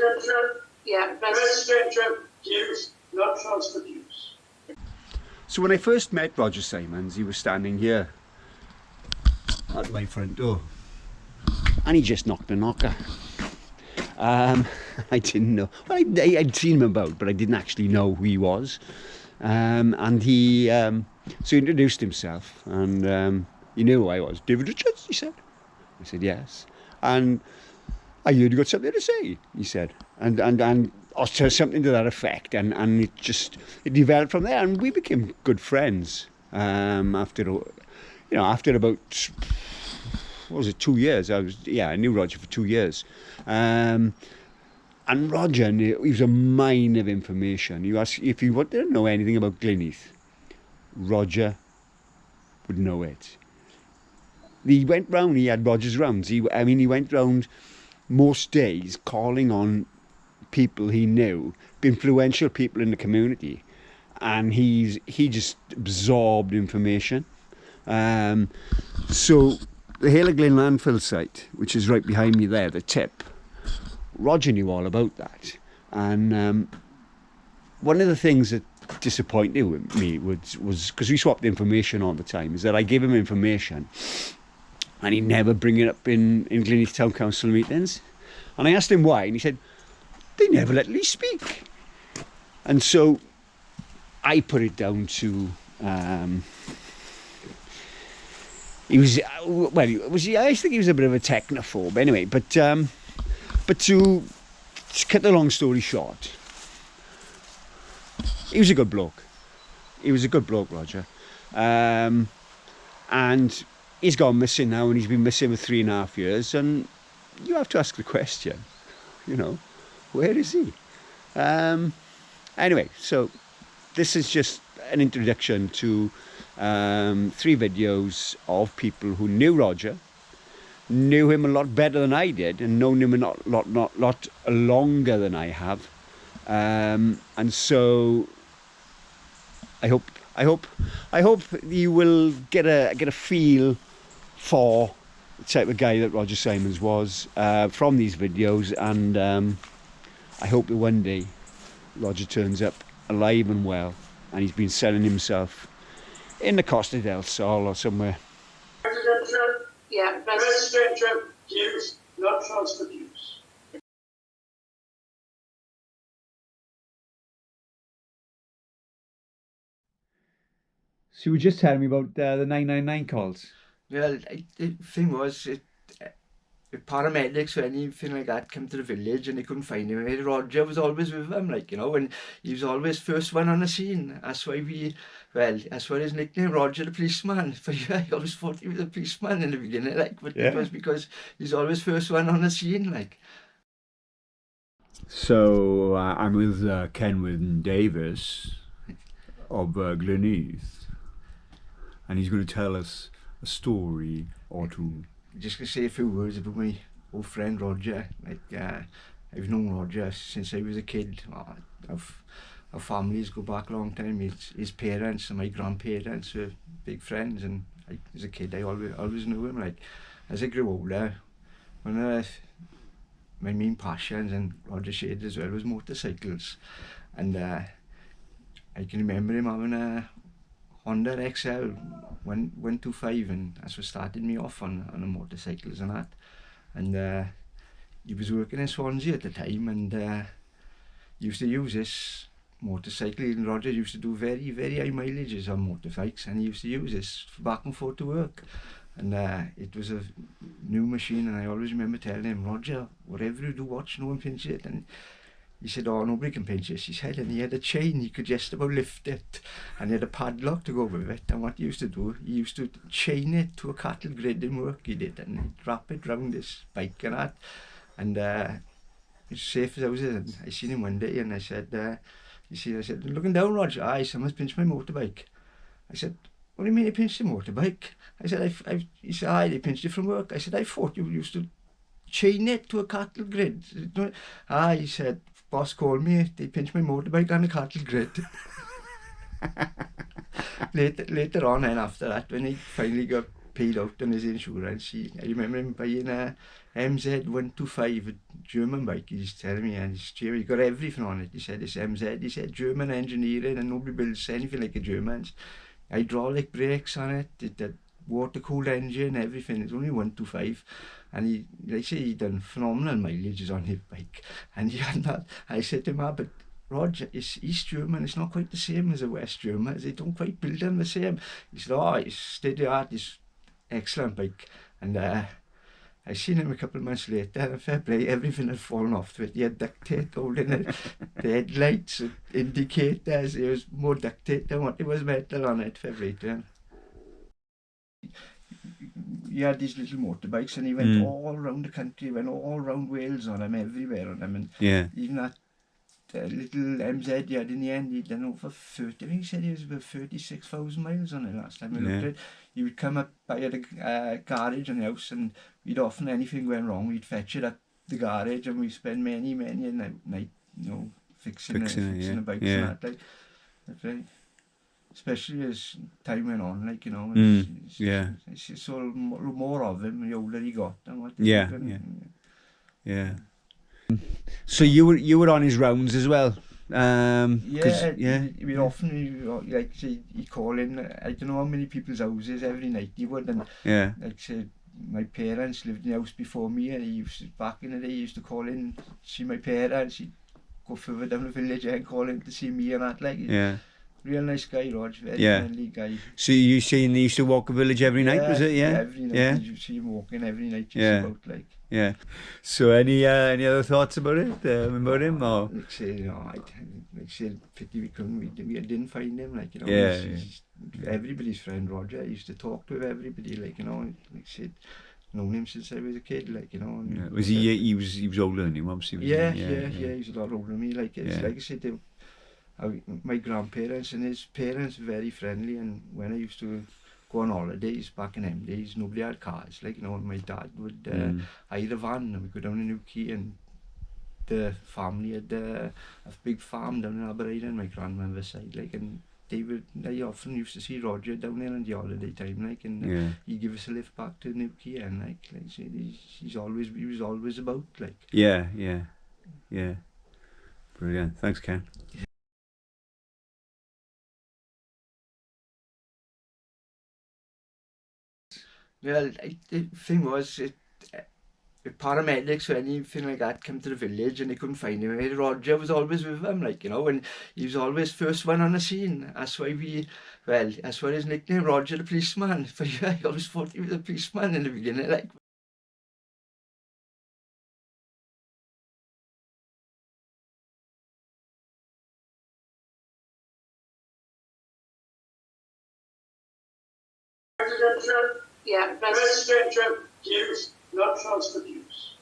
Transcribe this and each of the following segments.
Residential. Yeah, residential use, not transfer use. So when I first met Roger Simons, he was standing here at my front door, and he just knocked a knocker. I didn't know. Well, I'd seen him about, but I didn't actually know who he was. And he so he introduced himself, and he knew who I was. David Richards, he said. I said yes. And I heard you got something to say, he said. And or something to that effect. And it developed from there, and we became good friends. After about, what was it, 2 years? I knew Roger for 2 years. And Roger, he was a mine of information. You ask, if you wanted to know anything about Glynneath, Roger would know it. He went round, he had Roger's rounds. He went round most days calling on people he knew, influential people in the community, and he just absorbed information. So the Hale of Glyn landfill site, which is right behind me there, the tip, Roger knew all about that. And one of the things that disappointed me was because we swapped information all the time, is that I gave him information and he'd never bring it up in Glynneath Town Council meetings. And I asked him why, and he said, they never let me speak. And so I put it down to I think he was a bit of a technophobe anyway, but to cut the long story short, he was a good bloke. He was a good bloke, Roger. And he's gone missing now, and he's been missing for 3.5 years, and you have to ask the question, where is he? Anyway, so this is just an introduction to 3 videos of people who knew Roger, knew him a lot better than I did, and known him a lot longer than I have. And so I hope you will get a feel for the type of guy that Roger Simons was from these videos, and I hope that one day Roger turns up alive and well, and he's been selling himself in the Costa del Sol or somewhere. Residential. Yeah, residential use, not transfer use. So you were just telling me about the 999 calls. Well, the thing was, paramedics or anything like that came to the village and they couldn't find him. Roger was always with them, and he was always first one on the scene. That's why that's why his nickname, Roger the policeman. But I always thought he was a policeman in the beginning, but it was because he's always first one on the scene, So I'm with Kenwyn Davis of Glynneath, and he's going to tell us a story or two. Just going to say a few words about my old friend Roger. I've known Roger since I was a kid. Our families go back a long time. His parents and my grandparents were big friends, and as a kid I always knew him. As I grew older, one of my main passions, and Roger shared as well, was motorcycles. And I can remember him having a Honda XL 125, and that's what started me off on the motorcycles and that. And he was working in Swansea at the time, and used to use this motorcycle. And Roger used to do very, very high mileages on motorbikes, and he used to use this for back and forth to work. And it was a new machine, and I always remember telling him, Roger, whatever you do, watch no one pinch it. And he said, oh, nobody can pinch this, he said, and he had a chain, he could just about lift it, and he had a padlock to go with it. And what he used to do, he used to chain it to a cattle grid in work, he did, and he'd wrap it round his bike and that. And it's safe as houses. And I seen him one day, and I said, I said, looking down, Roger, aye, someone's pinched my motorbike. I said, what do you mean he pinched the motorbike? I said, he said, aye, they pinched it from work. I said, I thought you used to chain it to a cattle grid. Aye, he said, boss called me, they pinched my motorbike on the cattle grid. later on, and after that, when he finally got paid out on his insurance. I remember him buying a MZ125, a German bike. He's telling me, and he got everything on it. He said it's MZ. He said German engineering, and nobody builds anything like the Germans. Hydraulic brakes on it. It had water-cooled engine, everything. It's only 125, and he, like I say, he done phenomenal mileages on his bike. And he had that. I said to him, but Roger, it's East German, it's not quite the same as a West German. They don't quite build them the same. He said, it's steady art, it's excellent bike. And I seen him a couple of months later, and fair play, everything had fallen off to it. He had duct tape holding it, the headlights, indicators, it was more duct tape than what it was metal on it, fair play to him. He had these little motorbikes, and he went all around the country, went all around Wales on them, everywhere on them. And even that little MZ he had in the end, he'd done over 30, I think he said he was about 36,000 miles on it last time I looked at it. He would come up by a garage on the house, and we'd often, anything went wrong, we'd fetch it at the garage, and we'd spend many a night, fixing the bikes and that, like. That's right. Especially as time went on, like, it's just sort of more of him the older he got than what he Yeah. So you were on his rounds as well? We'd often, like say, he'd call in, I don't know how many people's houses every night he would, and like say, my parents lived in the house before me, and he used to, back in the day, he used to call in, see my parents, he'd go further down the village and call in to see me and that, like. Real nice guy, Rog, very friendly guy. So you saying he used to walk the village every night, was it? Yeah, every night. You see him walking every night, just about, like. Yeah. So any other thoughts about it, about him, or? Like say, pity we didn't find him, like, he's everybody's friend, Roger. He used to talk to everybody, like, like said, known him since I was a kid, like, And, was he was older than you, obviously? He was a lot older than me, like, like I said, my grandparents and his parents were very friendly, and when I used to go on holidays back in them days, nobody had cars, like, my dad would hire a van, and we'd go down to Newquay, and the family had a big farm down in Aberdeen, my grandmother's side, like, and I often used to see Roger down there in the holiday time, like, and he'd give us a lift back to Newquay, and like I said, he was always about, like. Yeah. Brilliant. Thanks, Ken. Well, the thing was, the paramedics or anything like that come to the village and they couldn't find him. Roger was always with them, like, and he was always first one on the scene. That's why that's why his nickname, Roger the policeman. But I always thought he was a policeman in the beginning, like. Residential use, not transfer use.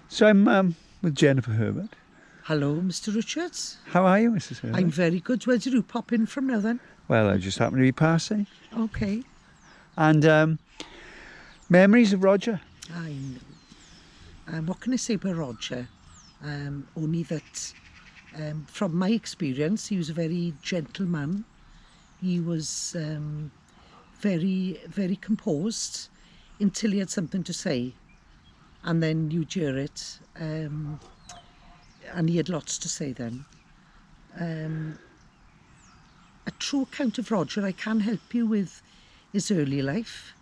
So I'm with Jennifer Herbert. Hello, Mr. Richards. How are you, Mrs. Herbert? I'm very good. Where did you pop in from now then? Well, I just happened to be passing. Okay. And memories of Roger? I know. What can I say about Roger? Only that from my experience, he was a very gentle man. He was very, very composed until he had something to say. And then you'd hear it. And he had lots to say then. A true account of Roger, I can help you with his early life.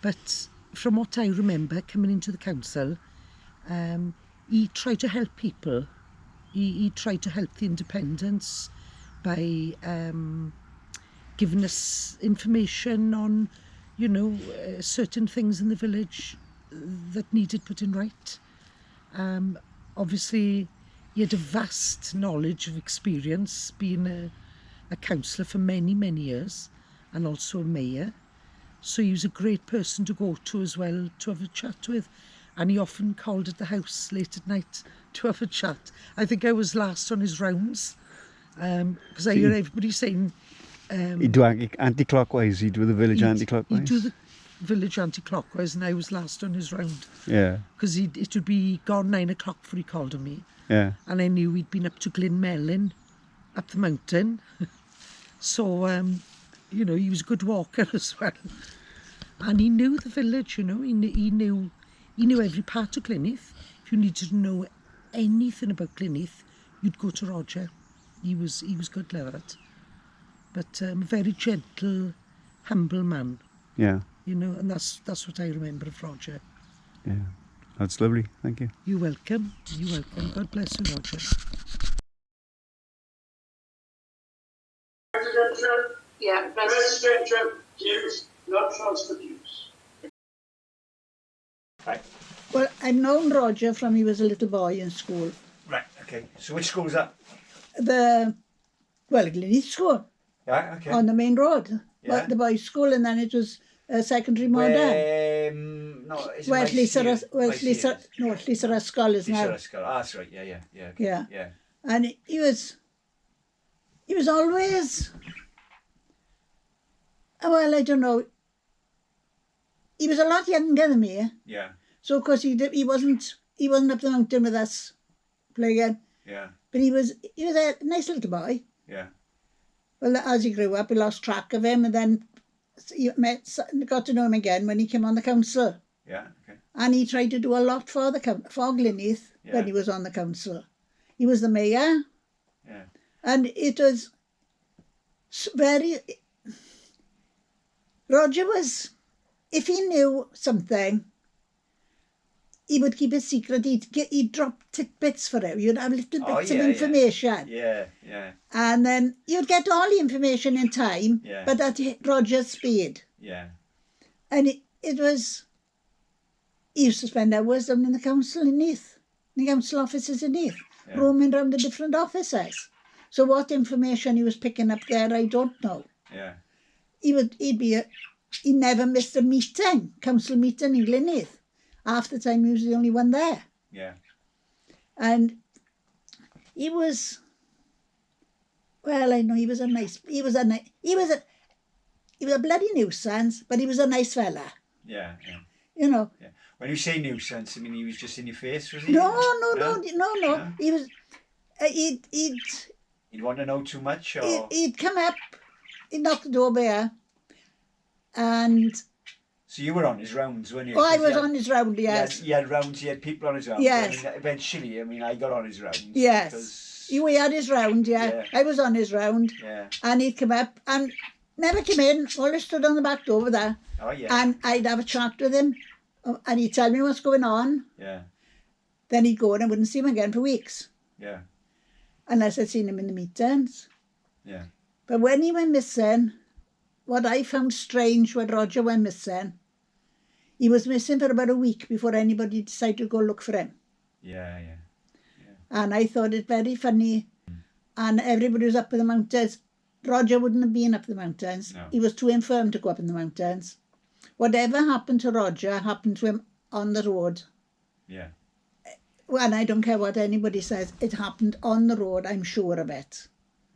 But from what I remember coming into the council, he tried to help people. He tried to help the independents by giving us information on, certain things in the village that needed putting right. Obviously, he had a vast knowledge of experience, being a councillor for many, many years, and also a mayor. So he was a great person to go to as well, to have a chat with. And he often called at the house late at night to have a chat. I think I was last on his rounds, because I hear everybody saying... he'd do anti-clockwise, he'd do the village anti-clockwise. He'd do the village anti-clockwise, and I was last on his round. Yeah. Because it would be gone 9 o'clock before he called on me. Yeah. And I knew he'd been up to Glynneath, up the mountain. So, you know, he was a good walker as well. And he knew the village, you know, he knew every part of Glynneath. If you needed to know anything about Glynneath, you'd go to Roger. He was good like that. But a very gentle, humble man, Yeah. you know, and that's what I remember of Roger. Yeah. That's lovely. Thank you. You're welcome. You're welcome. God bless you, Roger. Residential, Yeah, residential use, not transfer use. Right. well, I've known Roger from he was a little boy in school. Right, okay. So which school was that? Glynneath School Yeah, okay. on the main road. Yeah. The boys' school, and then it was secondary modern. No, is it Well, Lisa Ysgol is now. Lisa Ah, that's right. Yeah. Okay. Yeah. Yeah. And he was always, well, I don't know, he was a lot younger than me, Yeah. so of course he wasn't up the mountain with us playing, Yeah. but he was a nice little boy. Yeah. Well, as he grew up, we lost track of him, and then got to know him again when he came on the council. Yeah. Okay. And he tried to do a lot for Glynneath when he was on the council. He was the mayor. Yeah. And it was Roger was, if he knew something, he would keep it secret. He'd drop tidbits for you. You'd have little bits of information. Yeah. And then you'd get all the information in time, Yeah. but at Roger's speed. Yeah. And it was, he used to spend hours down in the council in Neath, in the council offices in Neath, roaming around the different offices. So what information he was picking up there, I don't know. Yeah. He never missed a meeting, council meeting in Glynneath. Half the time he was the only one there. Yeah. And he was, well, I know he was a bloody nuisance, but he was a nice fella. Yeah. You know. Yeah. When you say nuisance, I mean he was just in your face, was he? No. He was, He'd want to know too much, or he'd come up, he'd knock the door bare, and so you were on his rounds, weren't you? oh, I was on his round, yes. He had rounds. He had people on his rounds. Yes. I mean, eventually, I got on his rounds. Yes. We had his round, yeah. I was on his round. Yeah. And he'd come up and never came in. Always stood on the back door with her. Oh yeah. And I'd have a chat with him, and he'd tell me what's going on. Yeah. Then he'd go and I wouldn't see him again for weeks. Yeah. Unless I'd seen him in the meetings. Yeah. But when he went missing, what I found strange when Roger went missing, he was missing for about a week before anybody decided to go look for him. Yeah. And I thought it very funny. And everybody was up in the mountains. Roger wouldn't have been up the mountains. No. He was too infirm to go up in the mountains. Whatever happened to Roger happened to him on the road. Yeah. And I don't care what anybody says, it happened on the road, I'm sure of it.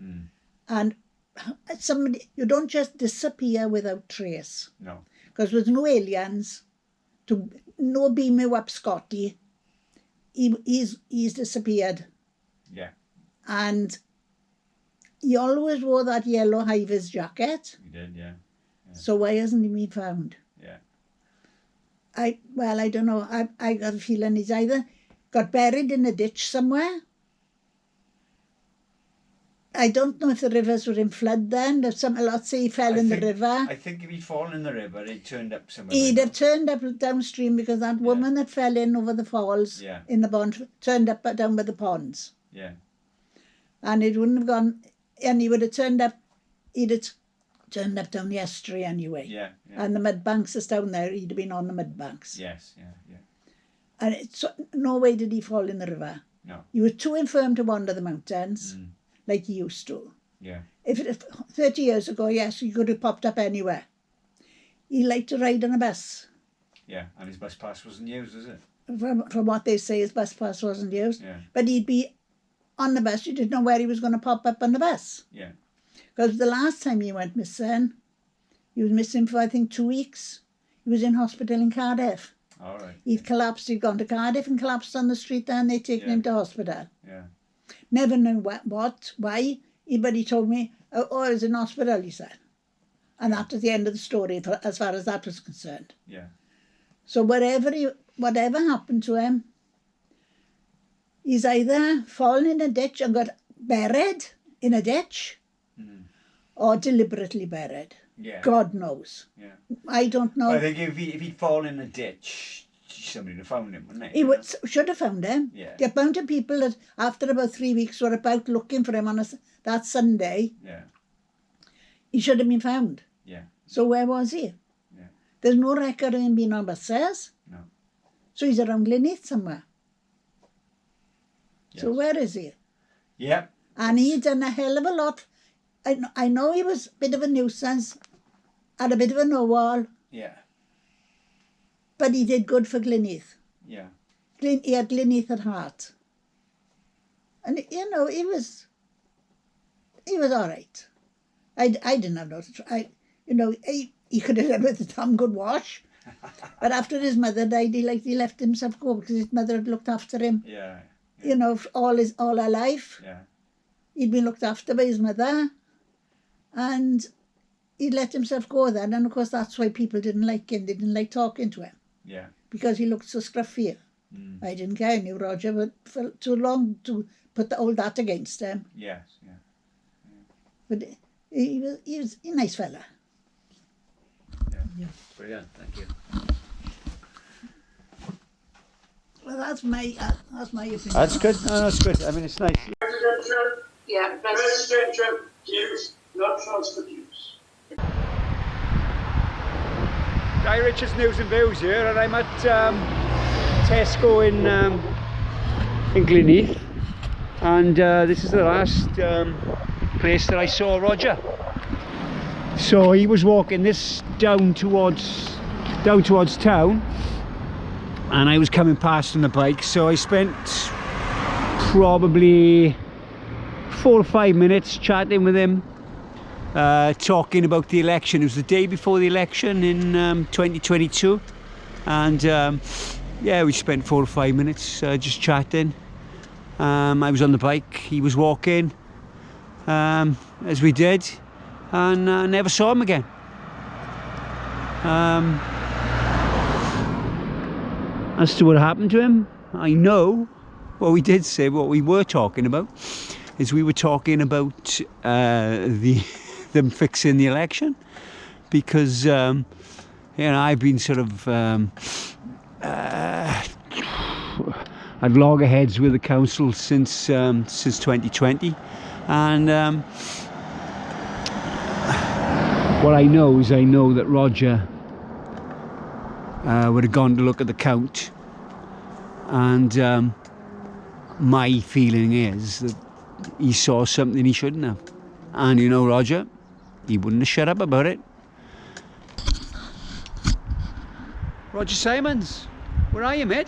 Mm. And you don't just disappear without trace. No. Because with no aliens, no beam you up Scotty, he's disappeared. Yeah. And he always wore that yellow high-vis jacket. He did, yeah. So why hasn't he been found? Yeah. I don't know. I got a feeling he's either got buried in a ditch somewhere. I don't know if the rivers were in flood then. There's a lot say he fell in the river. I think if he'd fallen in the river, he'd turned up somewhere. He'd have turned up downstream because that woman that fell in over the falls in the pond turned up down by the ponds. Yeah. And it wouldn't have gone, and he would have turned up, he'd have turned up down the estuary anyway. Yeah. And the mud banks is down there, he'd have been on the mud banks. Yes, yeah. And no way did he fall in the river. No. He was too infirm to wander the mountains like he used to. Yeah. If 30 years ago, yes, he could have popped up anywhere. He liked to ride on a bus. Yeah, and his bus pass wasn't used, was it? From what they say, his bus pass wasn't used. Yeah. But he'd be on the bus. You didn't know where he was going to pop up on the bus. Yeah. Because the last time he went missing, he was missing for, I think, 2 weeks. He was in hospital in Cardiff. All right. He'd collapsed, he'd gone to Cardiff and collapsed on the street there, and they'd taken him to hospital. Yeah. Never knew why, but he told me, oh, I was in hospital, he said. And that was the end of the story as far as that was concerned. Yeah. So whatever happened to him, he's either fallen in a ditch and got buried in a ditch, or deliberately buried. Yeah. God knows. Yeah. I don't know. I think if he'd fallen in a ditch, somebody would have found him, wouldn't they? He should have found him. Yeah. The amount of people that after about 3 weeks were about looking for him on that Sunday, Yeah. he should have been found. Yeah. So where was he? Yeah. There's no record of him being on buses. No. So he's around Glynneath somewhere. Yes. So where is he? Yeah. And he done a hell of a lot. I know he was a bit of a nuisance, had a bit of a know-all, Yeah. but he did good for Glynneath. Yeah. He had Glynneath at heart. And, you know, he was all right. I didn't have no... he could have done with a damn good wash. But after his mother died, he left himself go because his mother had looked after him. Yeah. You know, all her life. Yeah. He'd been looked after by his mother. And he'd let himself go then. And, of course, that's why people didn't like him. They didn't like talking to him. Yeah. Because he looked so scruffy. I didn't care, I knew Roger, but for too long to put all that against him. Yes. Yeah. But he was a nice fella. Yeah. Brilliant. Thank you. Well, that's my opinion. That's good. No, that's good. I mean, it's nice. Residential use, not transfer-use. Guy Richards News and Views here, and I'm at Tesco in Glynneath, and this is the last place that I saw Roger. So he was walking this down towards town, and I was coming past on the bike. So I spent probably 4 or 5 minutes chatting with him. Talking about the election. It was the day before the election in 2022, and yeah, we spent 4 or 5 minutes just chatting. I was on the bike, he was walking, as we did, and I never saw him again. As to what happened to him, I know what we did say, what we were talking about is we were talking about them fixing the election, because you know, I've been sort of at loggerheads with the council since 2020, and what I know is that Roger would have gone to look at the count, and my feeling is that he saw something he shouldn't have, and you know, Roger, he wouldn't have shut up about it. Roger Simons, where are you, mate?